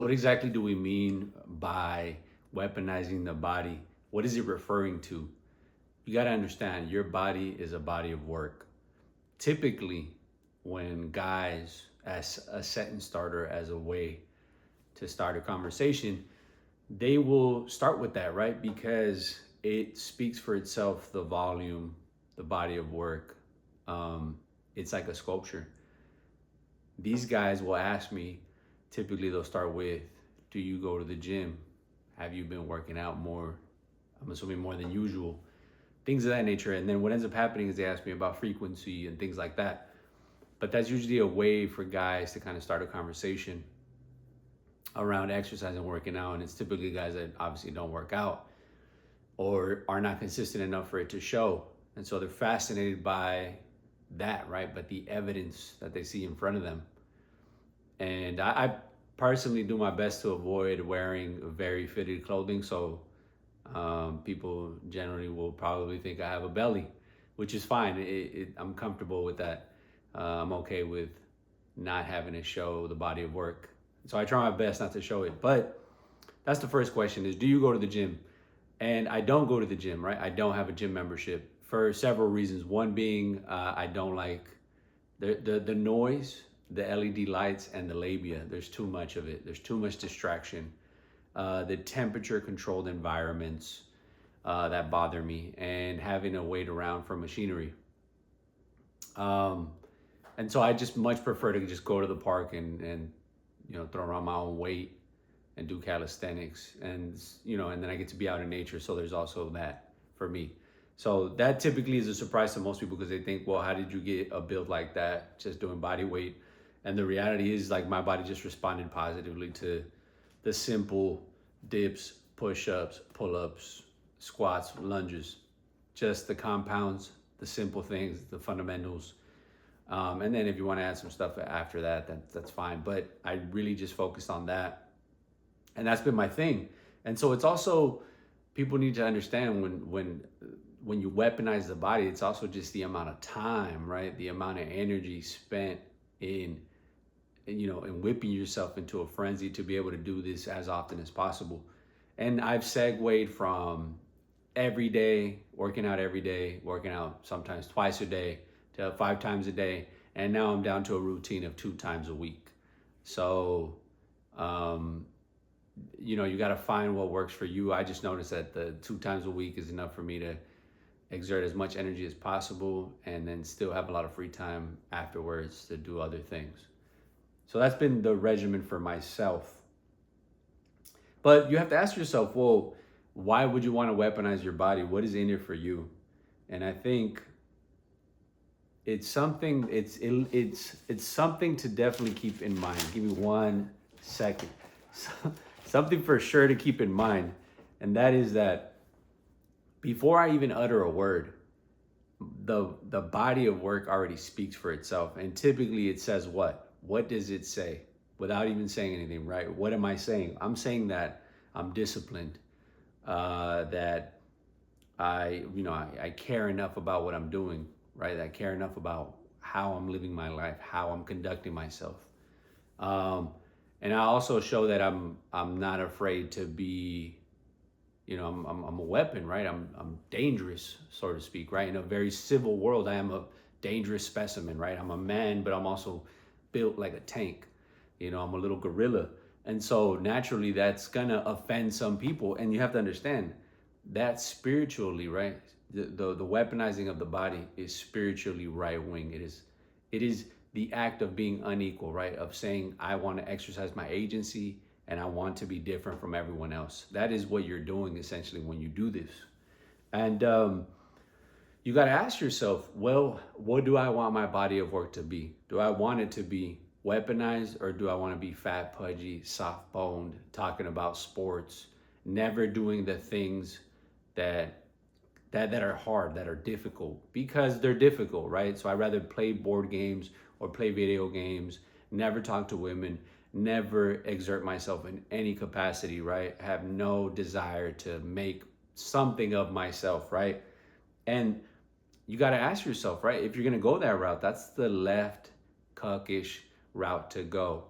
What exactly do we mean by weaponizing the body? What is it referring to? You got to understand your body is a body of work. Typically, when guys, as a sentence starter, as a way to start a conversation, they will start with that, right? Because it speaks for itself, the volume, the body of work. It's like a sculpture. These guys will ask me, typically they'll start with, do you go to the gym? Have you been working out more? I'm assuming more than usual. Things of that nature. And then what ends up happening is they ask me about frequency and things like that. But that's usually a way for guys to kind of start a conversation around exercise and working out. And it's typically guys that obviously don't work out or are not consistent enough for it to show. And so they're fascinated by that, right? But the evidence that they see in front of them. And I personally do my best to avoid wearing very fitted clothing. So people generally will probably think I have a belly, which is fine. I'm comfortable with that. I'm okay with not having to show the body of work. So I try my best not to show it. But that's the first question is, do you go to the gym? And I don't go to the gym, right? I don't have a gym membership for several reasons. One being I don't like the noise, the LED lights, and the labia. There's too much of it. There's too much distraction. The temperature controlled environments that bother me, and having to wait around for machinery. Um, and so I just much prefer to just go to the park and throw around my own weight and do calisthenics, and then I get to be out in nature. So there's also that for me. So that typically is a surprise to most people because they think, well, how did you get a build like that just doing body weight? And the reality is, like, my body just responded positively to the simple dips, push-ups, pull-ups, squats, lunges, just the compounds, the simple things, the fundamentals. And then if you want to add some stuff after that, that's fine. But I really just focused on that, and that's been my thing. And so it's also, people need to understand, when you weaponize the body, it's also just the amount of time, right? The amount of energy spent in and whipping yourself into a frenzy to be able to do this as often as possible. And I've segued from every day, working out every day, working out sometimes twice a day, to 5 times a day. And now I'm down to a routine of 2 times a week. So, you got to find what works for you. I just noticed that the 2 times a week is enough for me to exert as much energy as possible and then still have a lot of free time afterwards to do other things. So that's been the regimen for myself. But you have to ask yourself, well, why would you want to weaponize your body? What is in it for you? And I think it's something it's something to definitely keep in mind. Give me 1 second. Something for sure to keep in mind, and that is that before I even utter a word, the body of work already speaks for itself. And typically it says what? What does it say? Without even saying anything, right? What am I saying? I'm saying that I'm disciplined, that I care enough about what I'm doing, right? I care enough about how I'm living my life, how I'm conducting myself. And I also show that I'm not afraid to be, I'm a weapon, right? I'm dangerous, so to speak, right? In a very civil world, I am a dangerous specimen, right? I'm a man, but I'm also built like a tank. I'm a little gorilla. And so naturally that's gonna offend some people. And you have to understand that spiritually, right? The weaponizing of the body is spiritually right wing. It is the act of being unequal, right? Of saying, I want to exercise my agency and I want to be different from everyone else. That is what you're doing essentially when you do this. And you got to ask yourself, well, what do I want my body of work to be? Do I want it to be weaponized, or do I want to be fat, pudgy, soft boned, talking about sports, never doing the things that are hard, that are difficult, because they're difficult, right? So I'd rather play board games or play video games, never talk to women, never exert myself in any capacity, right? Have no desire to make something of myself, right? And you got to ask yourself, right? If you're going to go that route, that's the left cuckish route to go.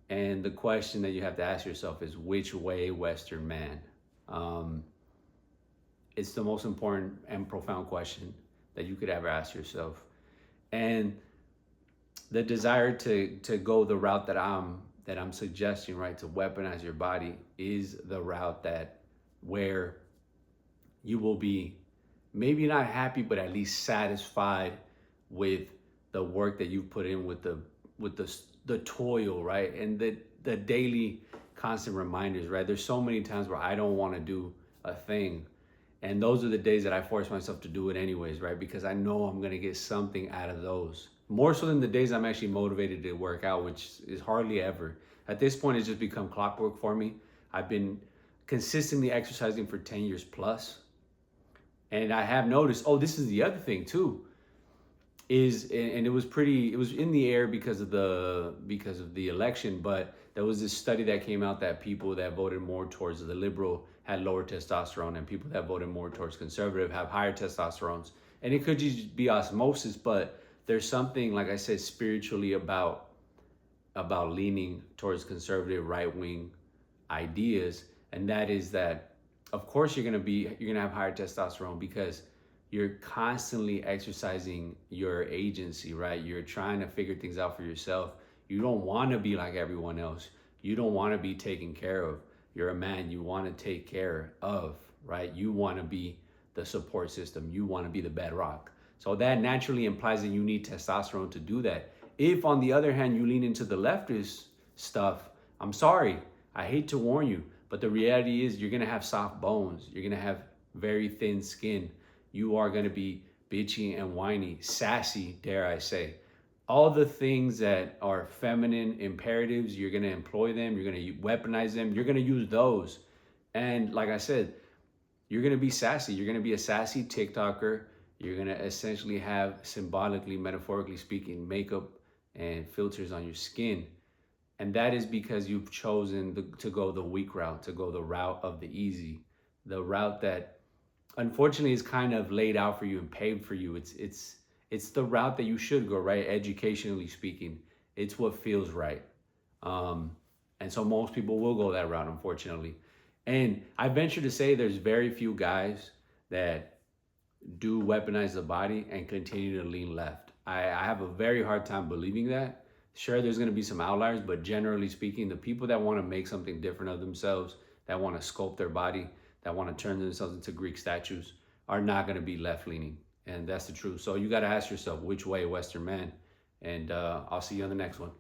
And the question that you have to ask yourself is, which way, Western man? Um, it's the most important and profound question that you could ever ask yourself. And the desire to go the route that I'm suggesting, right, to weaponize your body, is the route that where you will be maybe not happy, but at least satisfied with the work that you've put in, with the toil, right, and the daily constant reminders, right. There's so many times where I don't want to do a thing, and those are the days that I force myself to do it anyways, right, because I know I'm gonna get something out of those, more so than the days I'm actually motivated to work out, which is hardly ever. At this point, it's just become clockwork for me. I've been consistently exercising for 10 years plus. And I have noticed, oh, this is the other thing too, is, and it was in the air because of the election, but there was this study that came out that people that voted more towards the liberal had lower testosterone, and people that voted more towards conservative have higher testosterones. And it could just be osmosis, but there's something, like I said, spiritually about leaning towards conservative right wing ideas, and that is that, of course, you're gonna have higher testosterone because you're constantly exercising your agency, right? You're trying to figure things out for yourself. You don't want to be like everyone else. You don't want to be taken care of. You're a man. You want to take care of, right? You want to be the support system. You want to be the bedrock. So that naturally implies that you need testosterone to do that. If, on the other hand, you lean into the leftist stuff, I'm sorry, I hate to warn you, but the reality is you're going to have soft bones. You're going to have very thin skin. You are going to be bitchy and whiny, sassy, dare I say. All the things that are feminine imperatives, you're going to employ them. You're going to weaponize them. You're going to use those. And like I said, you're going to be sassy. You're going to be a sassy TikToker. You're going to essentially have, symbolically, metaphorically speaking, makeup and filters on your skin. And that is because you've chosen to go the weak route, to go the route of the easy, the route that unfortunately is kind of laid out for you and paved for you. It's the route that you should go, right? Educationally speaking, it's what feels right. And so most people will go that route, unfortunately. And I venture to say there's very few guys that do weaponize the body and continue to lean left. I have a very hard time believing that. Sure, there's going to be some outliers, but generally speaking, the people that want to make something different of themselves, that want to sculpt their body, that want to turn themselves into Greek statues, are not going to be left leaning. And that's the truth. So you got to ask yourself, which way, Western man? And I'll see you on the next one.